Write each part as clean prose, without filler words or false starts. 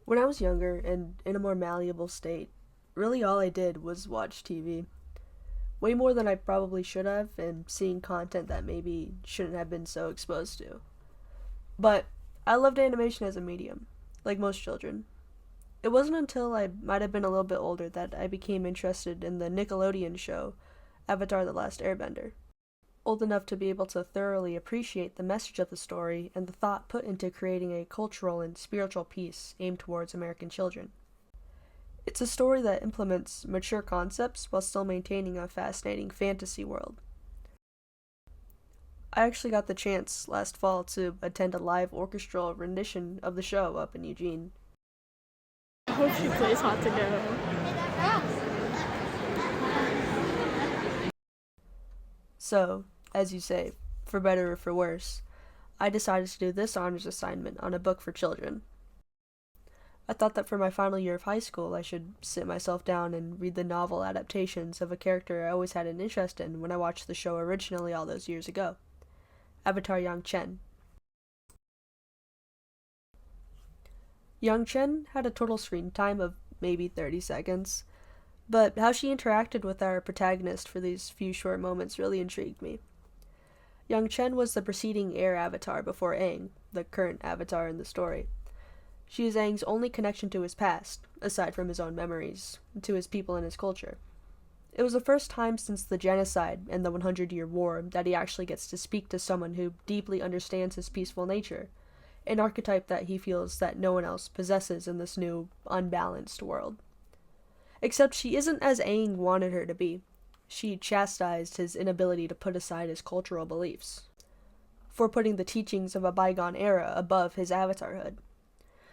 When I was younger and in a more malleable state, really all I did was watch TV. Way more than I probably should have, and seeing content that maybe shouldn't have been so exposed to. But I loved animation as a medium, like most children. It wasn't until I might have been a little bit older that I became interested in the Nickelodeon show Avatar The Last Airbender. Old enough to be able to thoroughly appreciate the message of the story and the thought put into creating a cultural and spiritual piece aimed towards American children. It's a story that implements mature concepts while still maintaining a fascinating fantasy world. I actually got the chance last fall to attend a live orchestral rendition of the show up in Eugene. I hope she plays Hot to Go. So, as you say, for better or for worse, I decided to do this honors assignment on a book for children. I thought that for my final year of high school, I should sit myself down and read the novel adaptations of a character I always had an interest in when I watched the show originally all those years ago, Avatar Yangchen. Yangchen had a total screen time of maybe 30 seconds, but how she interacted with our protagonist for these few short moments really intrigued me. Yangchen was the preceding air avatar before Aang, the current avatar in the story. She is Aang's only connection to his past, aside from his own memories, to his people and his culture. It was the first time since the genocide and the 100-Year War that he actually gets to speak to someone who deeply understands his peaceful nature, an archetype that he feels that no one else possesses in this new, unbalanced world. Except she isn't as Aang wanted her to be. She chastised his inability to put aside his cultural beliefs, for putting the teachings of a bygone era above his avatarhood.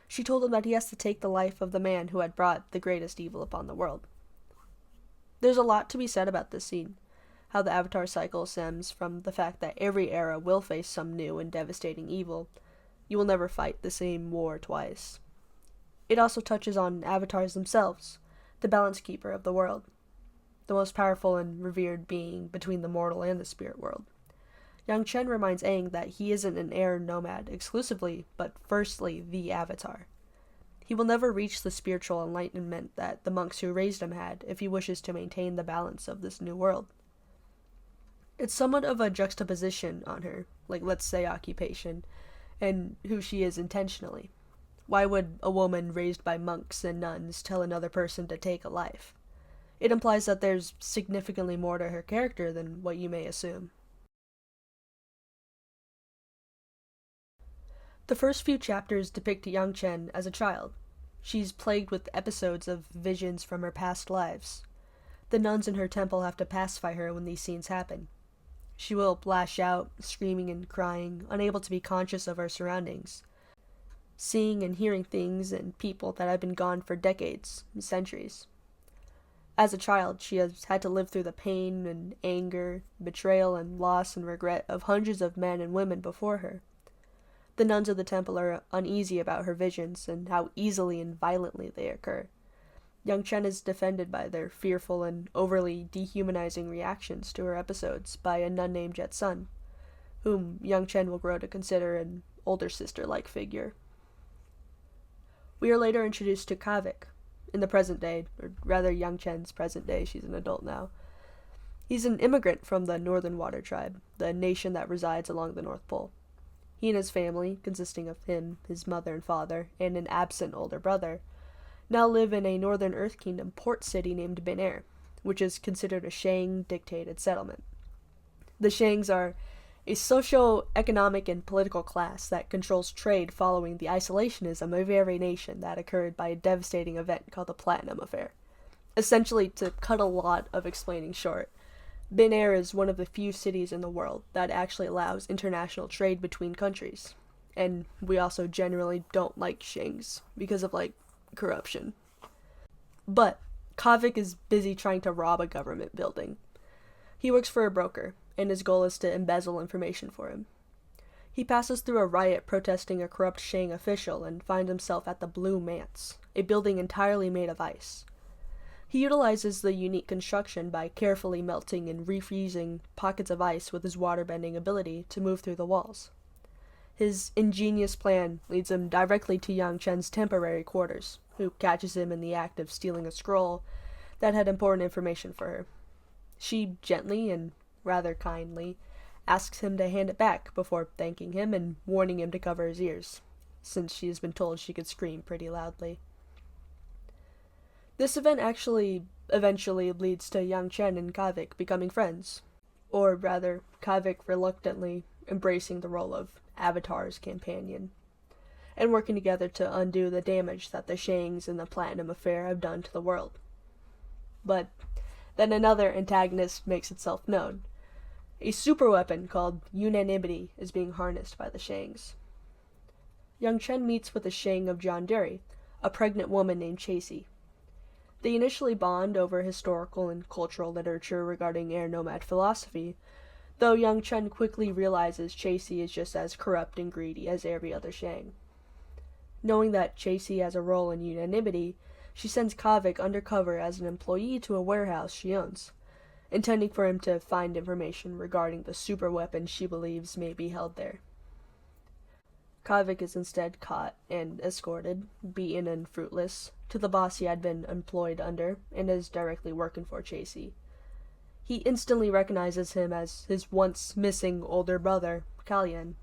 She told him that he has to take the life of the man who had brought the greatest evil upon the world. There's a lot to be said about this scene, how the avatar cycle stems from the fact that every era will face some new and devastating evil. You will never fight the same war twice. It also touches on avatars themselves, the balance keeper of the world, the most powerful and revered being between the mortal and the spirit world. Yangchen reminds Aang that he isn't an air nomad exclusively, but firstly the Avatar. He will never reach the spiritual enlightenment that the monks who raised him had if he wishes to maintain the balance of this new world. It's somewhat of a juxtaposition on her, like let's say occupation, and who she is intentionally. Why would a woman raised by monks and nuns tell another person to take a life? It implies that there's significantly more to her character than what you may assume. The first few chapters depict Yangchen as a child. She's plagued with episodes of visions from her past lives. The nuns in her temple have to pacify her when these scenes happen. She will lash out, screaming and crying, unable to be conscious of her surroundings, seeing and hearing things and people that have been gone for decades, centuries. As a child, she has had to live through the pain and anger, betrayal and loss and regret of hundreds of men and women before her. The nuns of the temple are uneasy about her visions and how easily and violently they occur. Yangchen is defended by their fearful and overly dehumanizing reactions to her episodes by a nun named Jet Sun, whom Yangchen will grow to consider an older sister-like figure. We are later introduced to Kavik, in the present day, or rather Yangchen's present day, she's an adult now. He's an immigrant from the Northern Water Tribe, the nation that resides along the North Pole. He and his family, consisting of him, his mother and father, and an absent older brother, now live in a Northern Earth Kingdom port city named Bin Air, which is considered a Shang-dictated settlement. The Shangs are a socio-economic and political class that controls trade following the isolationism of every nation that occurred by a devastating event called the Platinum Affair. Essentially, to cut a lot of explaining short, Bin Air is one of the few cities in the world that actually allows international trade between countries. And we also generally don't like Shangs because of, corruption. But Kavik is busy trying to rob a government building. He works for a broker, and his goal is to embezzle information for him. He passes through a riot protesting a corrupt Shang official and finds himself at the Blue Manse, a building entirely made of ice. He utilizes the unique construction by carefully melting and refreezing pockets of ice with his water-bending ability to move through the walls. His ingenious plan leads him directly to Yangchen's temporary quarters, who catches him in the act of stealing a scroll that had important information for her. She gently and rather kindly asks him to hand it back before thanking him and warning him to cover his ears, since she has been told she could scream pretty loudly. This event actually eventually leads to Yangchen and Kavik becoming friends, or rather, Kavik reluctantly embracing the role of Avatar's companion, and working together to undo the damage that the Shangs and the Platinum Affair have done to the world. But then another antagonist makes itself known. A superweapon called unanimity is being harnessed by the Shangs. Yangchen meets with a Shang of Janduri, a pregnant woman named Chasey. They initially bond over historical and cultural literature regarding air nomad philosophy, though Yangchen quickly realizes Chasey is just as corrupt and greedy as every other Shang. Knowing that Chasey has a role in unanimity, she sends Kavik undercover as an employee to a warehouse she owns, intending for him to find information regarding the superweapon she believes may be held there. Kavik is instead caught and escorted, beaten and fruitless, to the boss he had been employed under and is directly working for Chasey. He instantly recognizes him as his once missing older brother, Kalyan.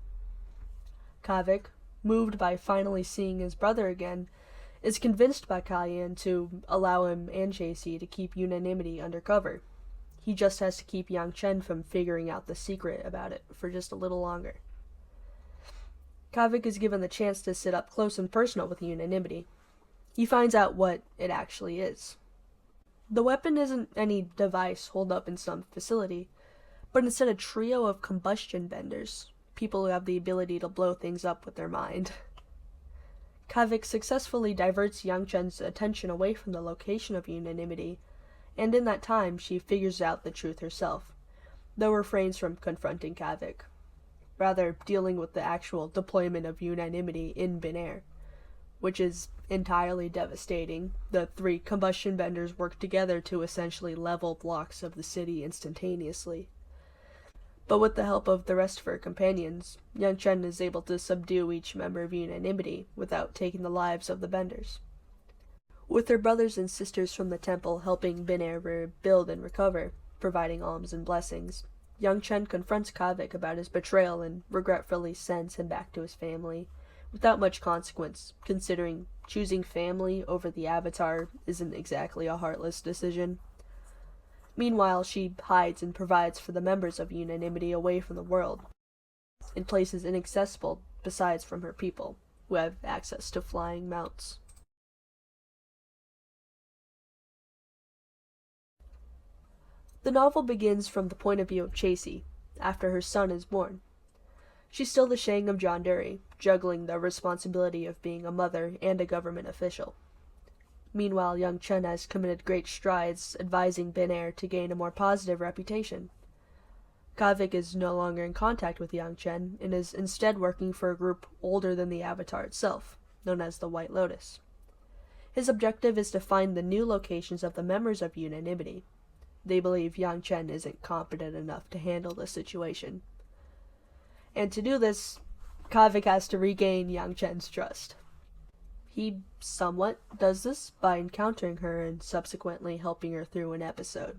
Kavik, moved by finally seeing his brother again, is convinced by Kalyan to allow him and Chasey to keep unanimity undercover. He just has to keep Yangchen from figuring out the secret about it for just a little longer. Kavik is given the chance to sit up close and personal with unanimity. He finds out what it actually is. The weapon isn't any device holed up in some facility, but instead a trio of combustion benders, people who have the ability to blow things up with their mind. Kavik successfully diverts Yangchen's attention away from the location of unanimity, and in that time she figures out the truth herself, though refrains from confronting Kavik, rather dealing with the actual deployment of unanimity in Bin Air, which is entirely devastating. The three combustion benders work together to essentially level blocks of the city instantaneously. But with the help of the rest of her companions, Yangchen is able to subdue each member of unanimity without taking the lives of the benders. With her brothers and sisters from the temple helping Bin Air rebuild and recover, providing alms and blessings, Yangchen confronts Kavik about his betrayal and regretfully sends him back to his family, without much consequence, considering choosing family over the Avatar isn't exactly a heartless decision. Meanwhile, she hides and provides for the members of unanimity away from the world, in places inaccessible besides from her people, who have access to flying mounts. The novel begins from the point of view of Chasey, after her son is born. She's still the Shang of Janduri, juggling the responsibility of being a mother and a government official. Meanwhile, Yangchen has committed great strides advising Bin Air to gain a more positive reputation. Kavik is no longer in contact with Yangchen and is instead working for a group older than the Avatar itself, known as the White Lotus. His objective is to find the new locations of the members of unanimity. They believe Yangchen isn't competent enough to handle the situation. And to do this, Kavik has to regain Yangchen's trust. He somewhat does this by encountering her and subsequently helping her through an episode,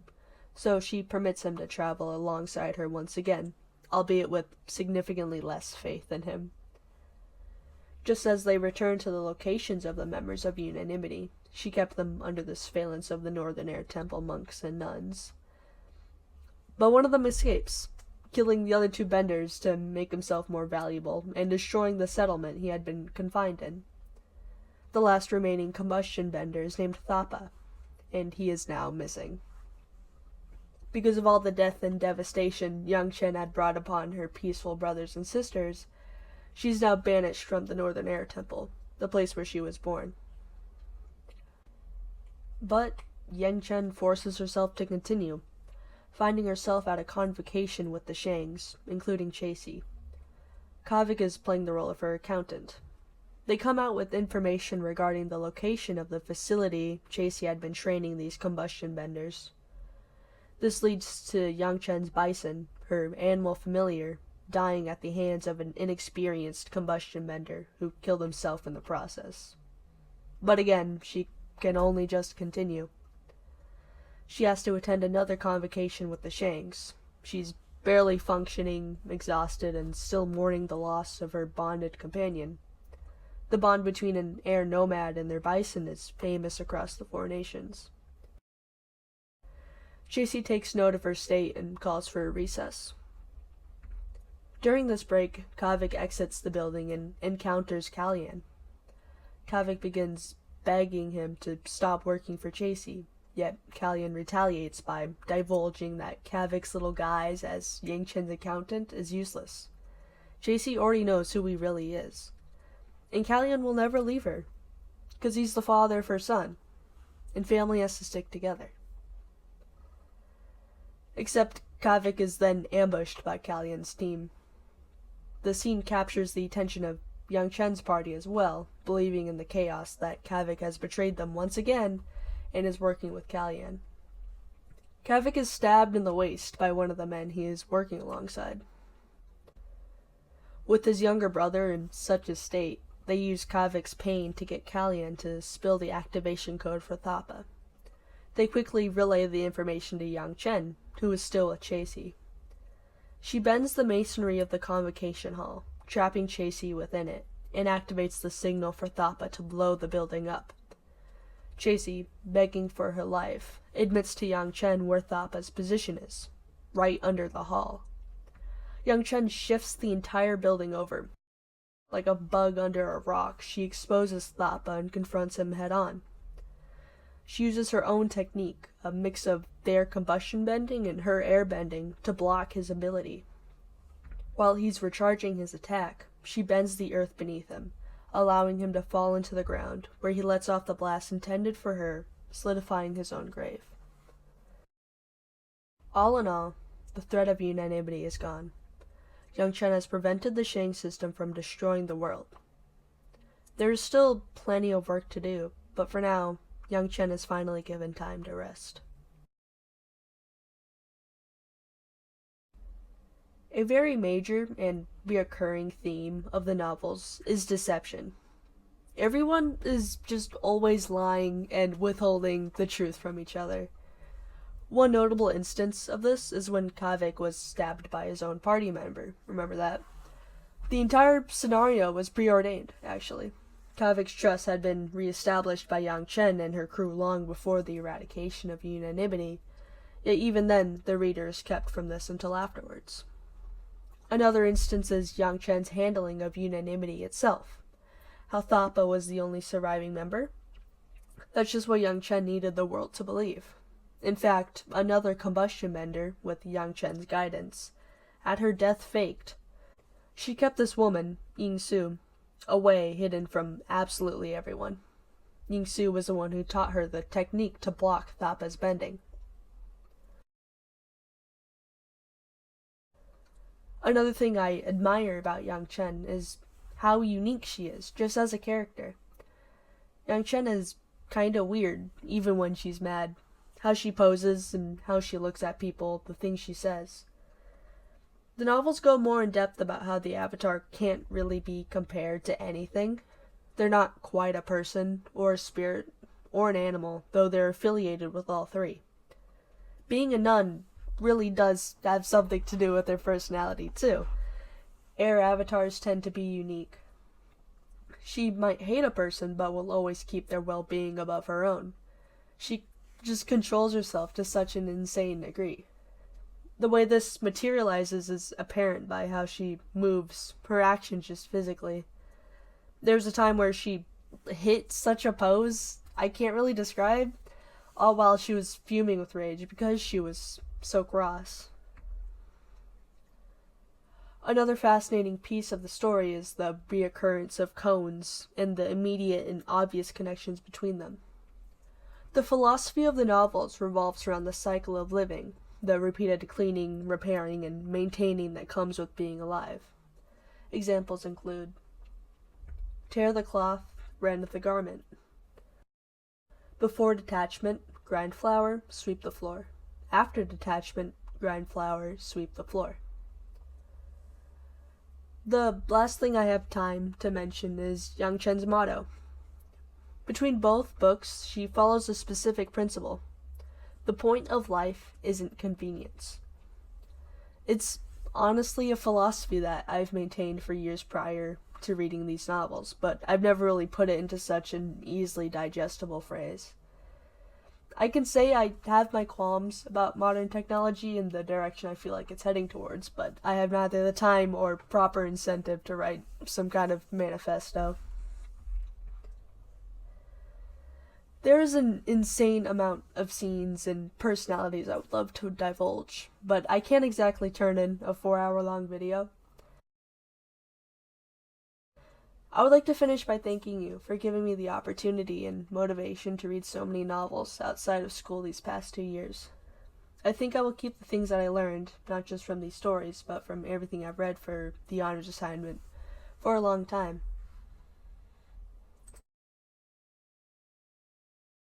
so she permits him to travel alongside her once again, albeit with significantly less faith in him. Just as they return to the locations of the members of unanimity, she kept them under the surveillance of the Northern Air Temple monks and nuns. But one of them escapes, killing the other two benders to make himself more valuable and destroying the settlement he had been confined in. The last remaining combustion bender is named Thapa, and he is now missing. Because of all the death and devastation Yangchen had brought upon her peaceful brothers and sisters, she's now banished from the Northern Air Temple, the place where she was born. But Yangchen forces herself to continue, finding herself at a convocation with the Shangs, including Chasey. Kavik is playing the role of her accountant. They come out with information regarding the location of the facility Chasey had been training these combustion benders. This leads to Yangchen's bison, her animal familiar, dying at the hands of an inexperienced combustion bender who killed himself in the process. But again, she can only just continue. She has to attend another convocation with the Shangs. She's barely functioning, exhausted, and still mourning the loss of her bonded companion. The bond between an air nomad and their bison is famous across the 4 nations. Chasey takes note of her state and calls for a recess. During this break, Kavik exits the building and encounters Kalyan. Kavik begins begging him to stop working for Chasey, yet Kalyan retaliates by divulging that Kavik's little guise as Yangchen's accountant is useless. Chasey already knows who he really is, and Kalyan will never leave her, because he's the father of her son, and family has to stick together. Except Kavik is then ambushed by Kalyan's team. The scene captures the attention of Yangchen's party as well, believing in the chaos that Kavik has betrayed them once again and is working with Kalyan. Kavik is stabbed in the waist by one of the men he is working alongside. With his younger brother in such a state, they use Kavik's pain to get Kalyan to spill the activation code for Thapa. They quickly relay the information to Yangchen, who is still with Chasey. She bends the masonry of the convocation hall, trapping Chasey within it, and activates the signal for Thapa to blow the building up. Chasey, begging for her life, admits to Yangchen where Thapa's position is, right under the hall. Yangchen shifts the entire building over. Like a bug under a rock, she exposes Thapa and confronts him head-on. She uses her own technique, a mix of their combustion bending and her air bending, to block his ability. While he's recharging his attack, she bends the earth beneath him, allowing him to fall into the ground, where he lets off the blast intended for her, solidifying his own grave. All in all, the threat of unanimity is gone. Yangchen has prevented the Shang system from destroying the world. There is still plenty of work to do, but for now, Yangchen is finally given time to rest. A very major and reoccurring theme of the novels is deception. Everyone is just always lying and withholding the truth from each other. One notable instance of this is when Kavik was stabbed by his own party member. Remember that? The entire scenario was preordained, actually. Kavik's trust had been re-established by Yangchen and her crew long before the eradication of unanimity, yet even then the reader is kept from this until afterwards. Another instance is Yangchen's handling of unanimity itself. How Thapa was the only surviving member? That's just what Yangchen needed the world to believe. In fact, another combustion bender, with Yangchen's guidance, had her death faked. She kept this woman, Yingsu, away, hidden from absolutely everyone. Yingsu was the one who taught her the technique to block Thapa's bending. Another thing I admire about Yangchen is how unique she is, just as a character. Yangchen is kinda weird, even when she's mad. How she poses and how she looks at people, the things she says. The novels go more in depth about how the Avatar can't really be compared to anything. They're not quite a person, or a spirit, or an animal, though they're affiliated with all three. Being a nun really does have something to do with their personality, too. Air avatars tend to be unique. She might hate a person, but will always keep their well-being above her own. She just controls herself to such an insane degree. The way this materializes is apparent by how she moves, her actions just physically. There's a time where she hit such a pose I can't really describe, all while she was fuming with rage because she was so cross. Another fascinating piece of the story is the reoccurrence of cones and the immediate and obvious connections between them. The philosophy of the novels revolves around the cycle of living, the repeated cleaning, repairing, and maintaining that comes with being alive. Examples include: tear the cloth, rend the garment. Before detachment, grind flour, sweep the floor. After detachment, grind flour, sweep the floor. The last thing I have time to mention is Yangchen's motto. Between both books, she follows a specific principle. The point of life isn't convenience. It's honestly a philosophy that I've maintained for years prior to reading these novels, but I've never really put it into such an easily digestible phrase. I can say I have my qualms about modern technology and the direction I feel like it's heading towards, but I have neither the time or proper incentive to write some kind of manifesto. There is an insane amount of scenes and personalities I would love to divulge, but I can't exactly turn in a 4 hour long video. I would like to finish by thanking you for giving me the opportunity and motivation to read so many novels outside of school these past 2 years. I think I will keep the things that I learned, not just from these stories, but from everything I've read for the honors assignment, for a long time.